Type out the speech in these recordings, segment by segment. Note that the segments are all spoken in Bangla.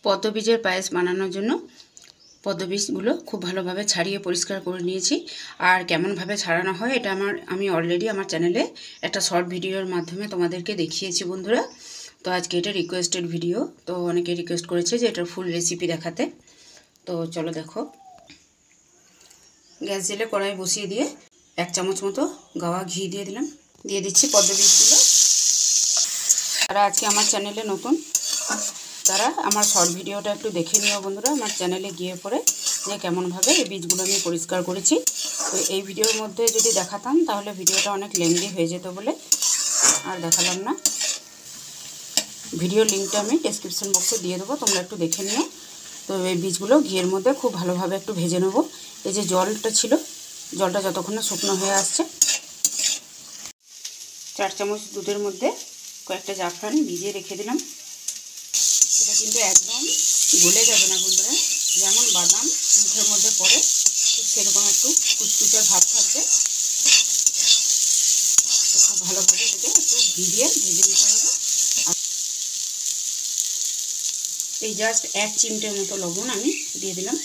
পদ্ম বীজের পায়েস বানানোর জন্য পদ্ম বীজগুলো খুব ভালোভাবে ছাড়িয়ে পরিষ্কার করে নিয়েছি। আর কেমনভাবে ছাড়ানো হয় এটা আমি অলরেডি আমার চ্যানেলে একটা শর্ট ভিডিওর মাধ্যমে তোমাদেরকে দেখিয়েছি বন্ধুরা। তো আজকে এটা রিকোয়েস্টেড ভিডিও, তো অনেকে রিকোয়েস্ট করেছে যে এটার ফুল রেসিপি দেখাতে। তো চলো দেখো। গ্যাস জেলে কড়াই বসিয়ে দিয়ে 1 চামচ মতো গাওয়া ঘি দিয়ে দিলাম। দিয়ে দিচ্ছি পদ্ম বীজগুলো। আর আজকে আমার চ্যানেলে নতুন তারা আমার শর্ট ভিডিওটা একটু দেখে নিও বন্ধুরা, আমার চ্যানেলে গিয়ে পরে যে কেমনভাবে এই বীজগুলো আমি পরিষ্কার করেছি। তো এই ভিডিওর মধ্যে যদি দেখাতাম তাহলে ভিডিওটা অনেক লেন্দি হয়ে যেত বলে আর দেখালাম না। ভিডিও লিঙ্কটা আমি ডেসক্রিপশন বক্সে দিয়ে দেবো, তোমরা একটু দেখে নিও। তো এই বীজগুলো ঘিয়ের মধ্যে খুব ভালোভাবে একটু ভেজে নেব। এই যে জলটা ছিল, জলটা যতক্ষণ না শুকনো হয়ে আসছে। 4 চামচ দুধের মধ্যে কয়েকটা জাফরান ভিজিয়ে রেখে দিলাম। এটা কিন্তু একদম গলে যাবে না বন্ধুরা, যেমন বাদাম মুখের মধ্যে পড়ে ঠিক সেরকম একটু কুচকুচে ভাব থাকবে। খুব ভালোভাবে এটাকে একটু ভিজিয়ে ভেজে নিতে হবে। এই জাস্ট 1 চিমটের মতো লবণ আমি দিয়ে দিলাম।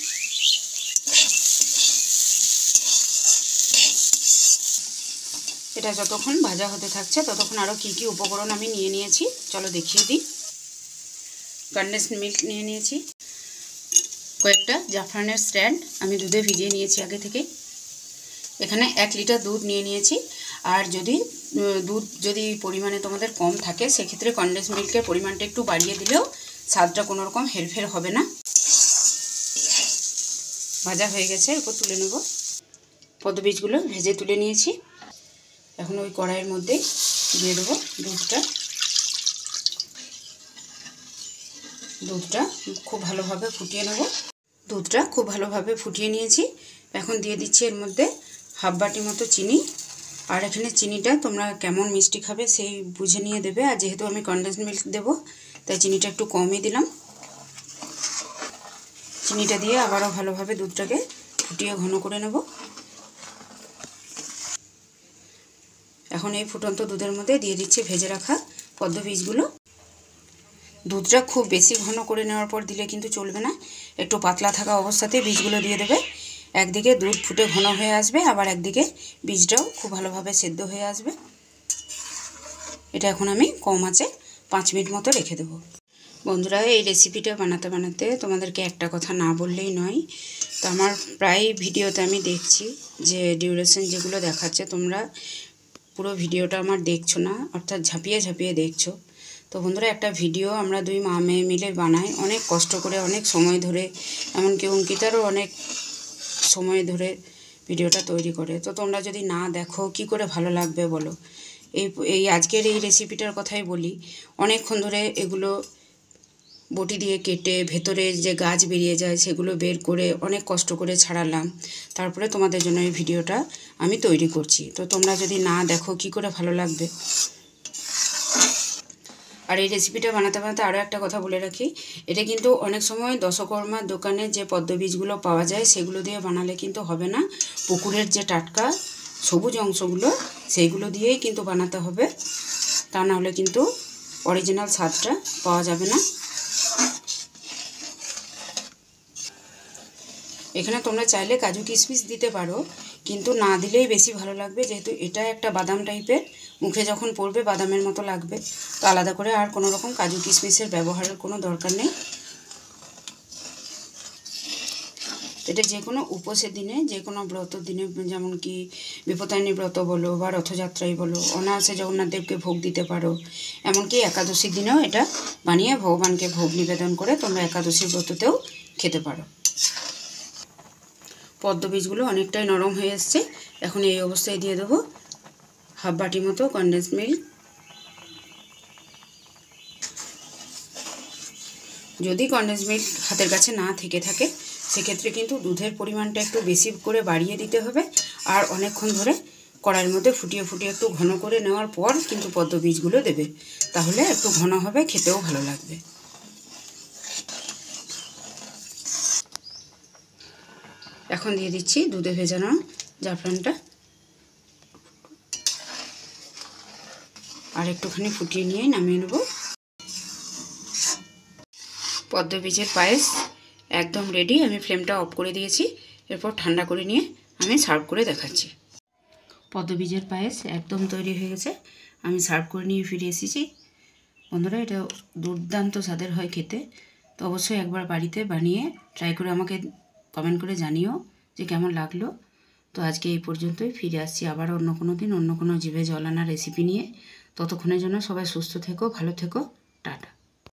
এটা যতক্ষণ ভাজা হতে থাকছে ততক্ষণ আরও কী কী উপকরণ আমি নিয়ে নিয়েছি চলো দেখিয়ে দিই। কনডেন্সড মিল্ক নিয়ে নিয়েছি, কয়েকটা জাফরানের স্ট্যান্ড আমি দুধে ভিজিয়ে নিয়েছি আগে থেকে। এখানে 1 লিটার দুধ নিয়ে নিয়েছি। আর দুধ যদি পরিমাণে তোমাদের কম থাকে সেক্ষেত্রে কনডেন্সড মিল্কের পরিমাণটা একটু বাড়িয়ে দিলেও স্বাদটা কোনো রকম হেরফের হবে না। ভাজা হয়ে গেছে, এরপর তুলে নেব। পদ্ম বীজগুলো ভেজে তুলে নিয়েছি। এখন ওই কড়াইয়ের মধ্যে দিয়ে দেবো দুধটা খুব ভালোভাবে ফুটিয়ে নেব। দুধটা খুব ভালোভাবে ফুটিয়ে নিয়েছি। এখন দিয়ে দিচ্ছি এর মধ্যে হাফ বাটি মতো চিনি। আর এখানে চিনিটা তোমরা কেমন মিষ্টি খাবে সেই বুঝে নিয়ে দেবে। আর যেহেতু আমি কনডেন্সড মিল্ক দেবো তাই চিনিটা একটু কমই দিলাম। চিনিটা দিয়ে আবারও ভালোভাবে দুধটাকে ফুটিয়ে ঘন করে নেব। এখন এই ফুটন্ত দুধের মধ্যে দিয়ে দিচ্ছি ভেজে রাখা পদ্ম বীজগুলো। দুধটা খুব বেশি ঘন করে নেওয়ার পর দিলে কিন্তু চলবে না, একটু পাতলা থাকা অবস্থাতেই বীজগুলো দিয়ে দেবে। একদিকে দুধ ফুটে ঘন হয়ে আসবে, আবার একদিকে বীজটাও খুব ভালোভাবে সেদ্ধ হয়ে আসবে। এটা এখন আমি কম আঁচে 5 মিনিট মতো রেখে দেবো। বন্ধুরা, এই রেসিপিটা বানাতে বানাতে তোমাদেরকে একটা কথা না বললেই নয়। তো আমার প্রায় ভিডিওতে আমি দেখছি যে ডিউরেশন যেগুলো দেখাচ্ছে তোমরা পুরো ভিডিওটা আমার দেখছো না, অর্থাৎ ঝাঁপিয়ে ঝাঁপিয়ে দেখছো। তো বন্ধুরা, একটা ভিডিও আমরা 2 মা মেয়ে মিলে বানাই অনেক কষ্ট করে, অনেক সময় ধরে, এমনকি অঙ্কিতারও অনেক সময় ধরে ভিডিওটা তৈরি করে। তো তোমরা যদি না দেখো কি করে ভালো লাগবে বলো। এই আজকের এই রেসিপিটার কথাই বলি, অনেকক্ষণ ধরে এগুলো বটি দিয়ে কেটে ভেতরে যে গাছ বেরিয়ে যায় সেগুলো বের করে অনেক কষ্ট করে ছাড়ালাম, তারপরে তোমাদের জন্য এই ভিডিওটা আমি তৈরি করছি। তো তোমরা যদি না দেখো কি করে ভালো লাগবে। আর এই রেসিপিটা বানাতে বানাতে আরও একটা কথা বলে রাখি, এটা কিন্তু অনেক সময় দশকর্মার দোকানে যে পদ্ম বীজগুলো পাওয়া যায় সেগুলো দিয়ে বানালে কিন্তু হবে না। পুকুরের যে টাটকা সবুজ অংশগুলো সেইগুলো দিয়েই কিন্তু বানাতে হবে, তা না হলে কিন্তু অরিজিনাল স্বাদটা পাওয়া যাবে না। এখানে তোমরা চাইলে কাজু কিশমিশ দিতে পারো, কিন্তু না দিলেই বেশি ভালো লাগবে, যেহেতু এটা একটা বাদাম টাইপের, মুখে যখন পড়বে বাদামের মতো লাগবে। তো আলাদা করে আর কোনো রকম কাজু কিশমিশের ব্যবহারের কোনো দরকার নেই। এটা যে কোনো উপোসের দিনে, যে কোনো ব্রতর দিনে, যেমন কি বিপত্তারিণী ব্রত বলো বা রথযাত্রাই বলো, অনায়াসে জগন্নাথদেবকে ভোগ দিতে পারো। এমনকি একাদশীর দিনেও এটা বানিয়ে ভগবানকে ভোগ নিবেদন করে তোমরা একাদশীর ব্রততেও খেতে পারো। পদ্ম বীজগুলো অনেকটাই নরম হয়ে এসছে। এখন এই অবস্থায় দিয়ে দেবো হাফ বাটি মতো কনডেন্সড মিল্ক। যদি কনডেন্সড মিল্ক হাতের কাছে না থেকে থাকে সেক্ষেত্রে কিন্তু দুধের পরিমাণটা একটু বেশি করে বাড়িয়ে দিতে হবে। আর অনেকক্ষণ ধরে কড়াইয়ের মধ্যে ফুটিয়ে ফুটিয়ে একটু ঘন করে নেওয়ার পর কিন্তু পদ্ম বীজগুলো দেবে, তাহলে একটু ঘন হবে, খেতেও ভালো লাগবে। এখন দিয়ে দিচ্ছি দুধে ভেজানো জাফরানটা, আর একটুখানি ফুটিয়ে নিয়ে নামিয়ে নেব। পদ্ম বীজের পায়েস একদম রেডি। আমি ফ্লেমটা অফ করে দিয়েছি। এরপর ঠান্ডা করে নিয়ে আমি সার্ভ করে দেখাচ্ছি। পদ্ম বীজের পায়েস একদম তৈরি হয়ে গেছে। আমি সার্ভ করে নিয়ে ফিরে এসেছি। বন্ধুরা, এটা দুর্দান্ত স্বাদের হয় খেতে। তো অবশ্যই একবার বাড়িতে বানিয়ে ট্রাই করে আমাকে কমেন্ট করে জানিও যে কেমন লাগলো। তো আজকে এই পর্যন্তই। ফিরে আসছি আবার অন্য কোনো দিন অন্য কোনো জিভে জল আনা রেসিপি নিয়ে। ততক্ষণের জন্য সবাই সুস্থ থেকো, ভালো থেকো, টাটা।